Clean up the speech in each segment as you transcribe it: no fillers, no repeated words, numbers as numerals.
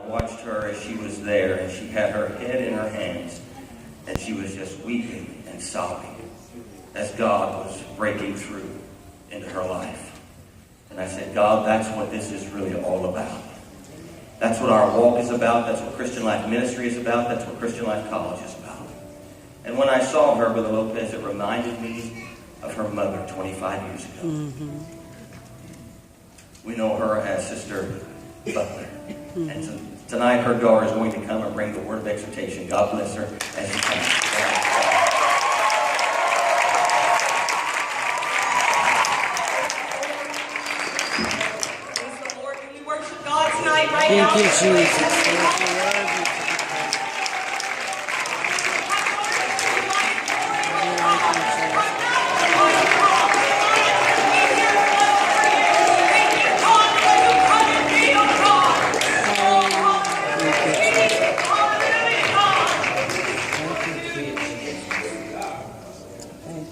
I watched her as she was there, and she had her head in her hands, and she was just weeping and sobbing as God was breaking through into her life. And I said, God, that's what this is really all about. That's what our walk is about. That's what Christian Life Ministry is about. That's what Christian Life College is about. And when I saw her, Brother Lopez, it reminded me of her mother 25 years ago. Mm-hmm. We know her as Sister Butler. Mm-hmm. And so tonight her daughter is going to come and bring the word of exhortation. God bless her as she comes. Praise the Lord. Can we worship God tonight right now? Thank you, Jesus.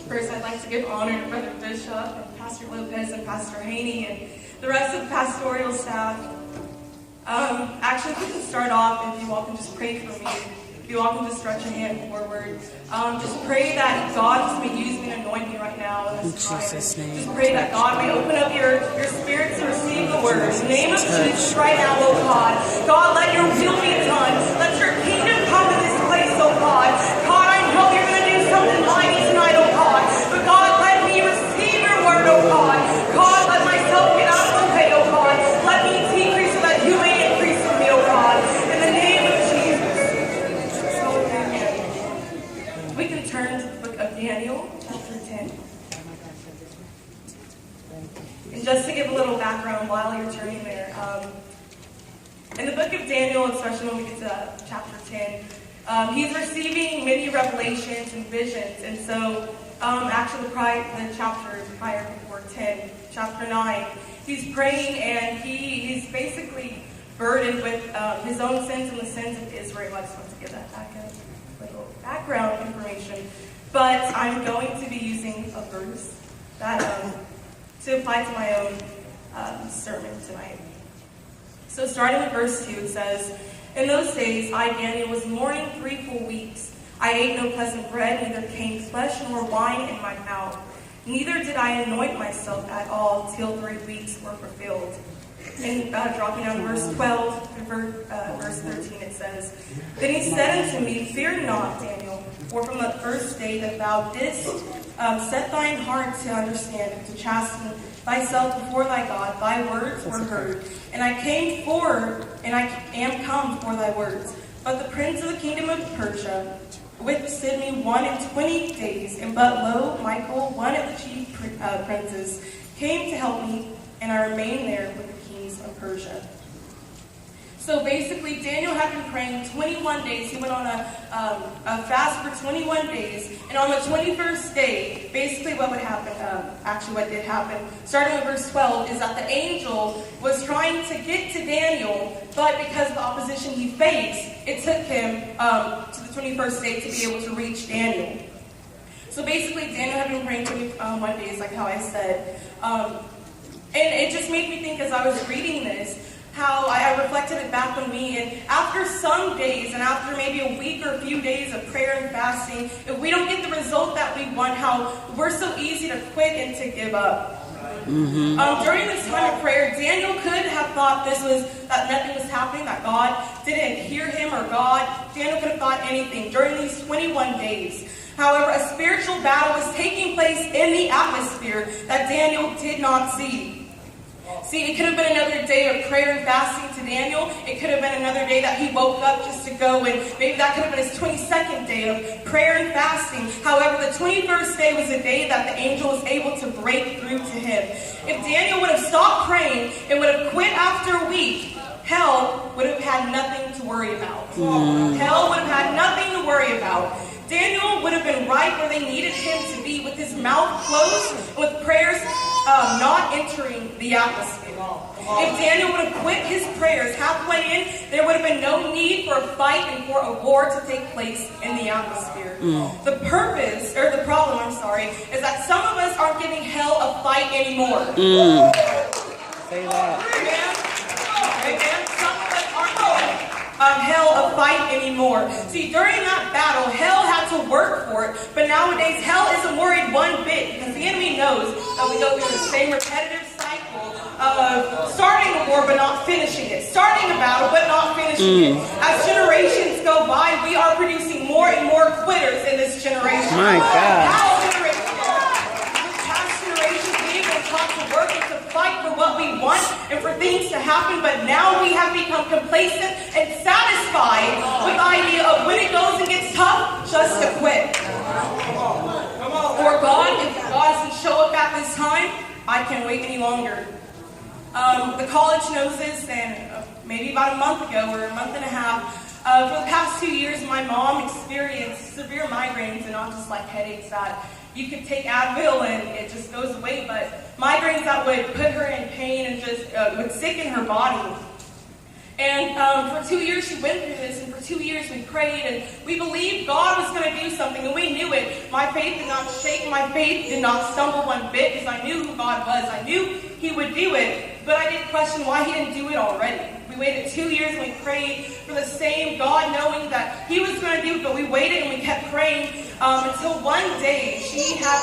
First, I'd like to give honor to Brother Bishop and Pastor Lopez and Pastor Haney and the rest of the pastoral staff. Actually, we can start off, if you all can just pray for me. If you all can just stretch your hand forward. Just pray that God just may use me and anoint me right now in this time. Jesus' name. Just pray that God may open up your spirit to receive the word. In the name of Jesus right now, oh God. God, let your will be done. Let your kingdom come to this place, oh God. God, I know you're going to do something mighty tonight, oh God. But God, let me receive your word, oh God. God, let myself get out of the way, oh God. Let me decrease so that you may increase in me, oh God. In the name of Jesus. We can turn to the book of Daniel, chapter 10. And just to give a little background while you're turning there, in the book of Daniel, especially when we get to chapter 10, he's receiving many revelations and visions. And so, actually, the chapter prior before 10, chapter 9, he's praying and he's basically burdened with his own sins and the sins of Israel. I just want to give that back a little background information. But I'm going to be using a verse that to apply to my own sermon tonight. So starting with verse 2, it says, "In those days I, Daniel, was mourning 3 full weeks. I ate no pleasant bread, neither came flesh nor wine in my mouth. Neither did I anoint myself at all till 3 weeks were fulfilled." And dropping down to verse 12, verse 13, it says, "Then he said unto me, Fear not, Daniel, for from the first day that thou didst set thine heart to understand and to chasten thyself before thy God, thy words were heard. And I came forward, and I am come for thy words. But the prince of the kingdom of Persia withstood me 21 days, and but lo, Michael, one of the chief princes, came to help me, and I remained there with the kings of Persia." So basically, Daniel had been praying 21 days. He went on a fast for 21 days. And on the 21st day, basically what would happen, what did happen, starting with verse 12, is that the angel was trying to get to Daniel, but because of the opposition he faced, it took him to the 21st day to be able to reach Daniel. So basically, Daniel had been praying 21 days, like how I said. And it just made me think as I was reading this, how I reflected it back on me, and after some days, and after maybe a week or a few days of prayer and fasting, if we don't get the result that we want, how we're so easy to quit and to give up. Mm-hmm. During this time of prayer, Daniel could have thought that nothing was happening, that God didn't hear him, or Daniel could have thought anything during these 21 days. However, a spiritual battle was taking place in the atmosphere that Daniel did not see. See, it could have been another day of prayer and fasting to Daniel. It could have been another day that he woke up just to go, and maybe that could have been his 22nd day of prayer and fasting. However, the 21st day was a day that the angel was able to break through to him. If Daniel would have stopped praying and would have quit after a week, hell would have had nothing to worry about. Hell would have had nothing to worry about. Daniel would have been right where they needed him to be, with his mouth closed, with prayers not entering the atmosphere. If Daniel would have quit his prayers halfway in, there would have been no need for a fight and for a war to take place in the atmosphere. The problem, is that some of us aren't giving hell a fight anymore. Say that. Amen. Some of us aren't going. hell a fight anymore. See, during that battle, hell had to work for it, but nowadays hell isn't worried one bit because the enemy knows that we go through the same repetitive cycle of starting a war but not finishing it, starting a battle but not finishing it. As generations go by, we are producing more and more quitters in this generation. My God. Taught to work and to fight for what we want and for things to happen, but now we have become complacent and satisfied with the idea of when it goes and gets tough, just to quit. Or God, if God doesn't show up at this time, I can't wait any longer. The college knows this, and maybe about a month ago or a month and a half, for the past 2 years, my mom experienced severe migraines, and not just like headaches that you could take Advil and it just goes away, but migraines that would put her in pain and just would sicken her body. And for 2 years she went through this, and for 2 years we prayed, and we believed God was going to do something, and we knew it. My faith did not shake, my faith did not stumble one bit, because I knew who God was. I knew He would do it, but I did question why He didn't do it already. We waited 2 years and we prayed for the same, God knowing that He was going to do it, but we waited and we kept praying until one day she had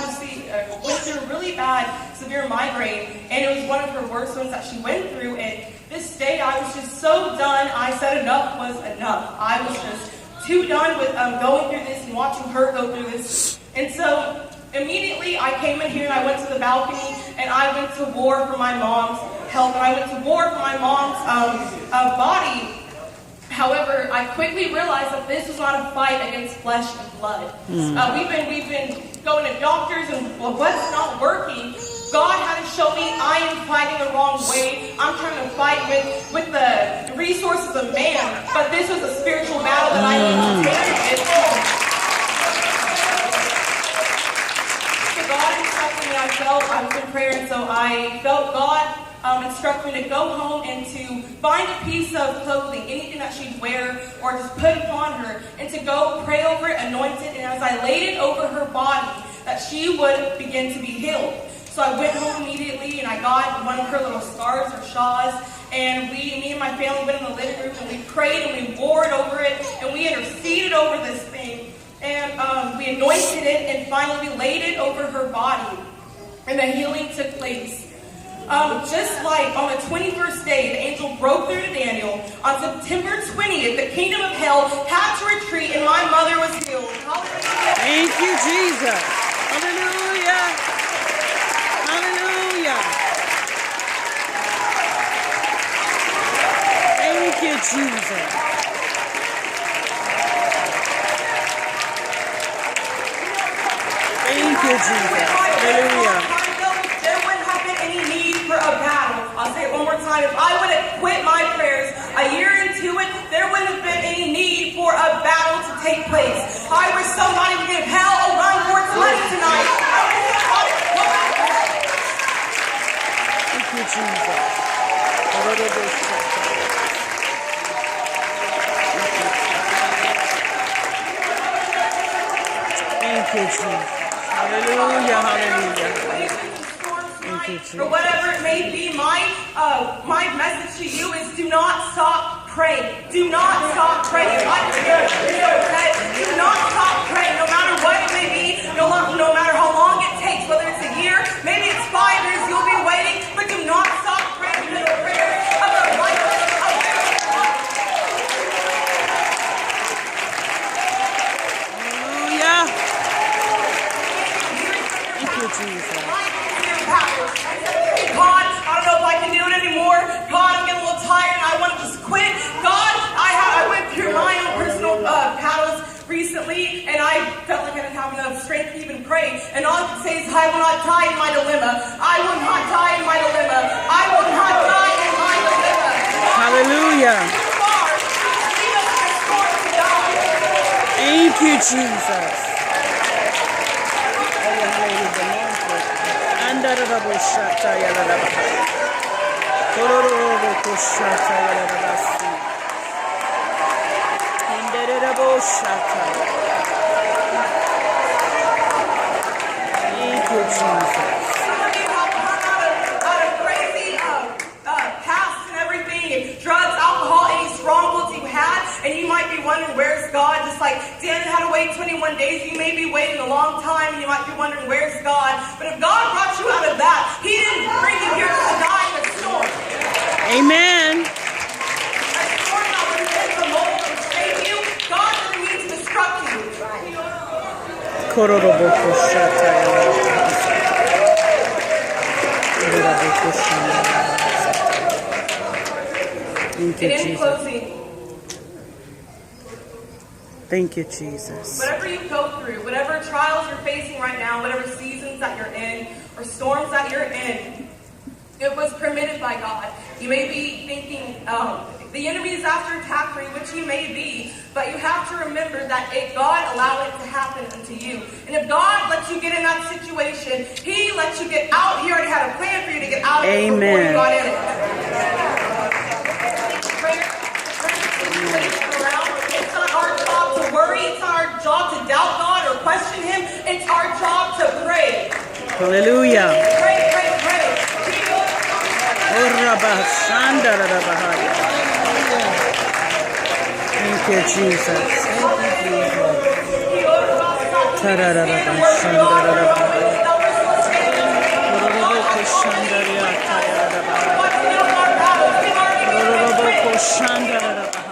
went through a really bad, severe migraine, and it was one of her worst ones that she went through. And this day I was just so done. I said enough was enough. I was just too done with going through this and watching her go through this. And so immediately I came in here and I went to the balcony and I went to war for my mom's health, and I went to war for my mom's body. However, I quickly realized that this was not a fight against flesh and blood. We've been going to doctors, and what's not working, God had to show me I am fighting the wrong way. I'm trying to fight with the resources of man, but this was a spiritual battle that I need to take. So God instructed me. I was in prayer, and so I felt God instructed me to go home and to find a piece of clothing, anything that she'd wear or just put upon her, and to go pray over it, anoint it, and as I laid it over her body, that she would begin to be healed. So I went home immediately and I got one of her little scarves or shawls, and me and my family went in the living room and we prayed and we warred over it and we interceded over this thing, and we anointed it, and finally we laid it over her body, and the healing took place. Just like on the 21st day, the angel broke through to Daniel. On September 20th, the kingdom of hell had to retreat, and my mother was healed. Hallelujah. Thank you, Jesus. Hallelujah. Hallelujah. Thank you, Jesus. Thank you, Jesus. Hallelujah. For a battle. I'll say it one more time. If I would have quit my prayers a year into it, there wouldn't have been any need for a battle to take place. I was so not even give hell a run for its money tonight. Thank you, Jesus. Thank you, Jesus. Hallelujah, hallelujah. Or whatever it may be, my message to you is do not stop praying. Do not stop praying. Do not stop praying, no matter what it may be, no matter how long it takes, whether it's a year, maybe it's 5 years, you'll be waiting, but do not stop praying because the prayers of the righteous avail much. Hallelujah. Thank you, Jesus. God, I don't know if I can do it anymore. God, I'm getting a little tired and I want to just quit. God, I went through my own personal battles recently, and I felt like I didn't have enough strength to even pray. And all I can say is, I will not die in my dilemma. I will not die in my dilemma. I will not die in my dilemma. Hallelujah. Too far. Leave us in the storm to die. Thank you, Jesus. Thank you, Jesus. Crazy past and everything, and drugs, alcohol, any strongholds you had. where's God? Just like Daniel had to wait 21 days, you may be waiting a long time and you might be wondering, where's God? But if God brought you out of that, He didn't bring you here to die in a storm. Amen. A storm that was meant to mold and shape you, God didn't mean to destruct you. Kororoboko shataya. Kororoboko shataya. Thank you, And in Jesus. closing, Thank you, Jesus. whatever you go through, whatever trials you're facing right now, whatever seasons that you're in, or storms that you're in, it was permitted by God. You may be thinking, the enemy is after attack you, which he may be, but you have to remember that God allowed it to happen unto you. And if God lets you get in that situation, He lets you get out. He already had a plan for you to get out of it before you got in it. It's not our job to worry. It's not our job to doubt God or question Him. It's our job to pray. Hallelujah. Pray, pray, pray. Thank you, Jesus. Thank you, Jesus.